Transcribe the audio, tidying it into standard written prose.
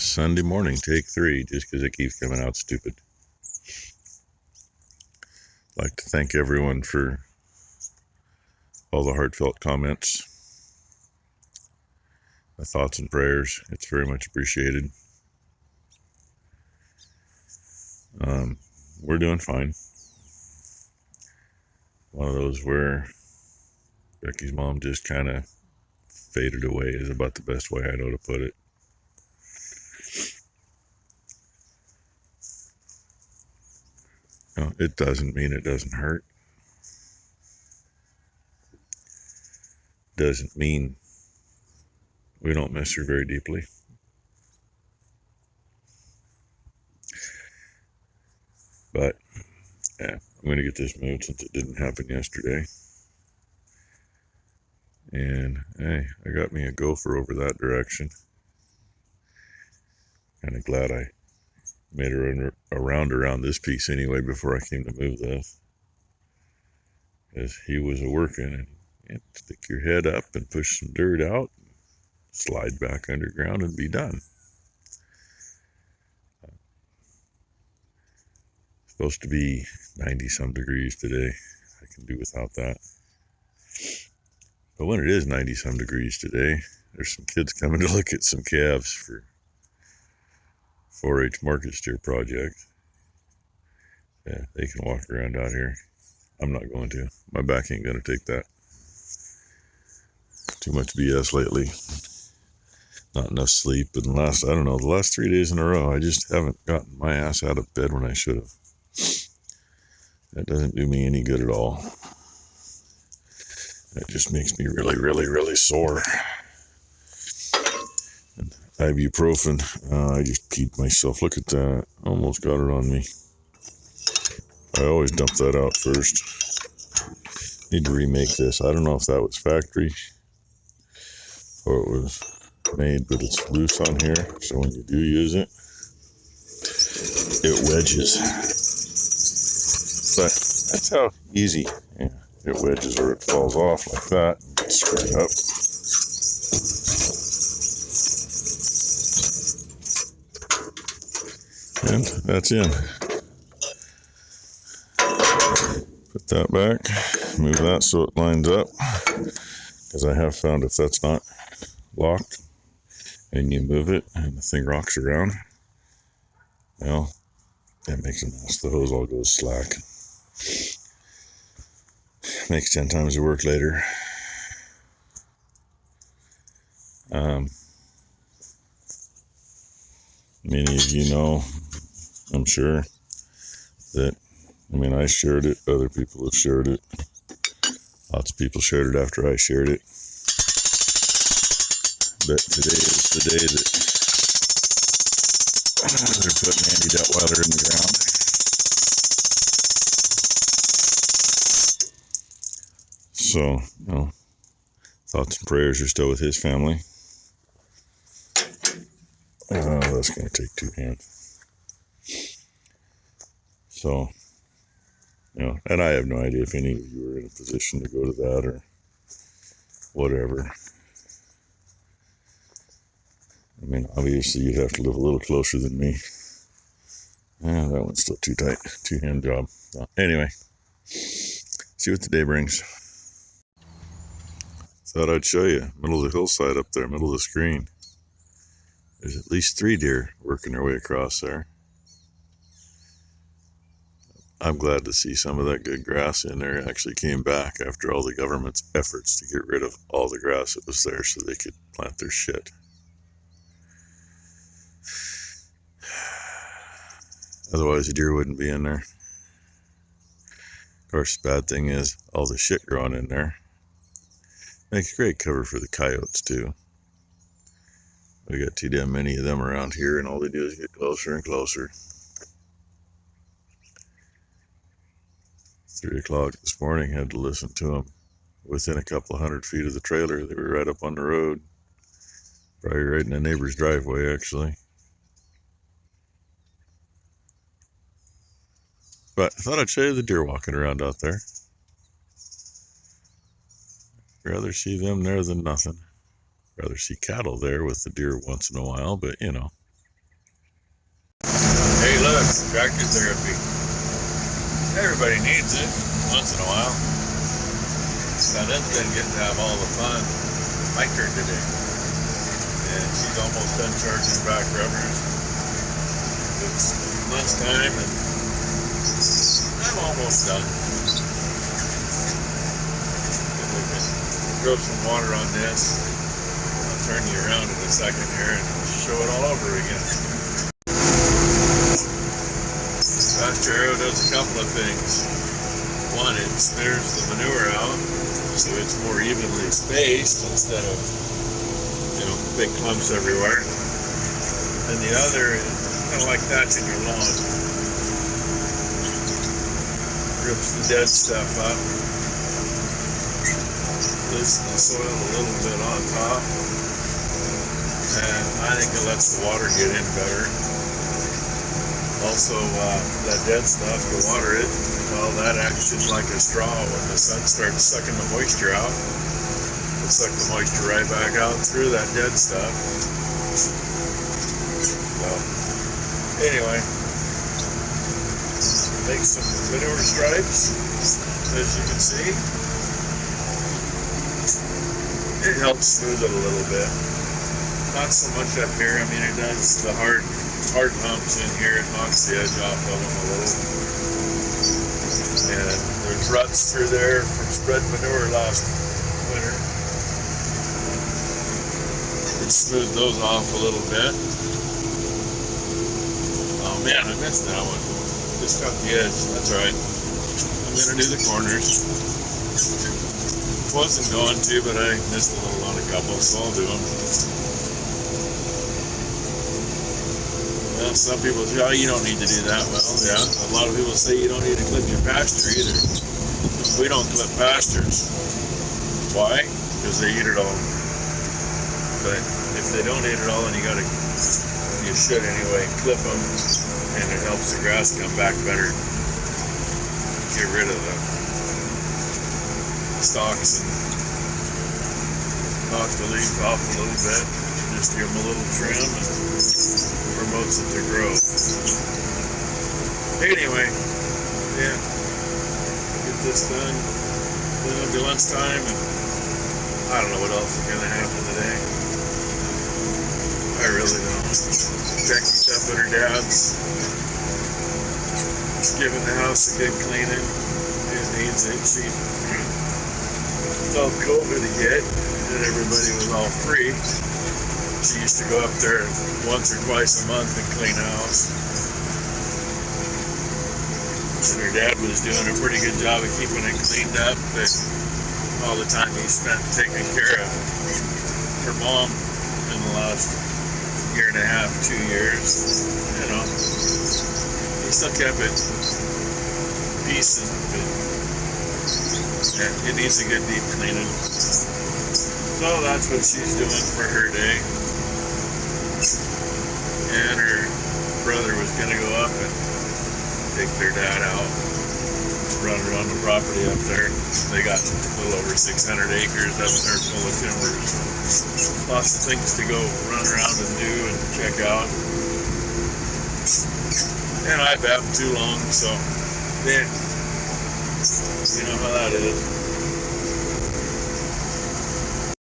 Sunday morning, take 3, just because it keeps coming out stupid. I'd like to thank everyone for all the heartfelt comments, the thoughts and prayers. It's very much appreciated. We're doing fine. One of those where Becky's mom just kind of faded away is about the best way I know to put it. No, it doesn't mean it doesn't hurt. Doesn't mean we don't miss her very deeply. But yeah, I'm going to get this moved since it didn't happen yesterday. And hey, I got me a gopher over that direction. Kind of glad I made a round around this piece anyway before I came to move this. Because he was working, and you have to stick your head up and push some dirt out, slide back underground and be done. Supposed to be 90 some degrees today. I can do without that. But when it is 90 some degrees today, there's some kids coming to look at some calves for 4-H market steer project. Yeah, they can walk around out here. I'm not going to. My back ain't going to take that. Too much BS lately. Not enough sleep. And the last 3 days in a row, I just haven't gotten my ass out of bed when I should have. That doesn't do me any good at all. That just makes me really, really, really sore. And ibuprofen, I just peed myself. Look at that. Almost got it on me. I always dump that out first. Need to remake this. I don't know if that was factory or it was made, but it's loose on here. So when you do use it, it wedges. But that's how easy. Yeah, it wedges or it falls off like that. Gets screwed up. And that's in. Put that back. Move that so it lines up. Because I have found if that's not locked and you move it and the thing rocks around, well, that makes a mess. The hose all goes slack. Makes 10 times the work later. Many of you know, I'm sure, that, I shared it. Other people have shared it. Lots of people shared it after I shared it. But today is the day that they're putting Andy Detweiler in the ground. So, thoughts and prayers are still with his family. That's going to take 2 hands. So, and I have no idea if any of you are in a position to go to that or whatever. Obviously you'd have to live a little closer than me. Yeah, that one's still too tight. 2-hand job. Anyway, see what the day brings. Thought I'd show you. Middle of the hillside up there, middle of the screen. There's at least 3 deer working their way across there. I'm glad to see some of that good grass in there actually came back after all the government's efforts to get rid of all the grass that was there so they could plant their shit. Otherwise the deer wouldn't be in there. Of course, the bad thing is all the shit growing in there makes great cover for the coyotes too. We got too damn many of them around here, and all they do is get closer and closer. 3 o'clock this morning, had to listen to them within a couple of 100 feet of the trailer. They were right up on the road, probably right in the neighbor's driveway actually. But I thought I'd show you the deer walking around out there. Rather see them there than nothing. Rather see cattle there with the deer once in a while, but Hey, look, tractor therapy. Everybody needs it once in a while. Now, been getting to have all the fun. My turn today. And she's almost done charging back rubbers. It's lunchtime and I'm almost done. If we can throw some water on this, I'll turn you around in a second here and show it all over again. Pasture Arrow does a couple of things. One, it smears the manure out so it's more evenly spaced instead of, big clumps everywhere. And the other is kind of like thatching your lawn. Rips the dead stuff up. Loosens the soil a little bit on top. And I think it lets the water get in better. Also, that dead stuff, you water it, well, that acts just like a straw. When the sun starts sucking the moisture out, it'll suck the moisture right back out through that dead stuff. So, anyway, make some manure stripes, as you can see. It helps smooth it a little bit. Not so much up here. I mean, it does the hard humps in here. It knocks the edge off of them a little. And there's ruts through there from spread manure last winter. It smoothed those off a little bit. Oh man, I missed that one. Just got the edge. That's right. I'm gonna do the corners. Wasn't going to, but I missed a little on a couple, so I'll do them. Well, some people say, oh, you don't need to do that. Well, yeah, a lot of people say you don't need to clip your pasture either. We don't clip pastures. Why? Because they eat it all. But if they don't eat it all, then you should anyway, clip them, and it helps the grass come back better. Get rid of the stalks and knock the leaves off a little bit. Just give them a little trim and promotes it to grow. Anyway, yeah, get this done. Then it'll be lunchtime, and I don't know what else is gonna happen today. I really don't. Becky's up at her dad's, giving the house a good cleaning. It needs it. She felt COVID hit, and everybody was all free. She used to go up there once or twice a month and clean the house. And her dad was doing a pretty good job of keeping it cleaned up, but all the time he spent taking care of her mom in the last year and a half, 2 years, he still kept it decent, but it needs a good deep cleaning. So that's what she's doing for her day. And her brother was going to go up and take their dad out, run around the property up there. They got a little over 600 acres up there full of timbers. Lots of things to go run around and do and check out. And I've had them too long, so yeah, you know how that is.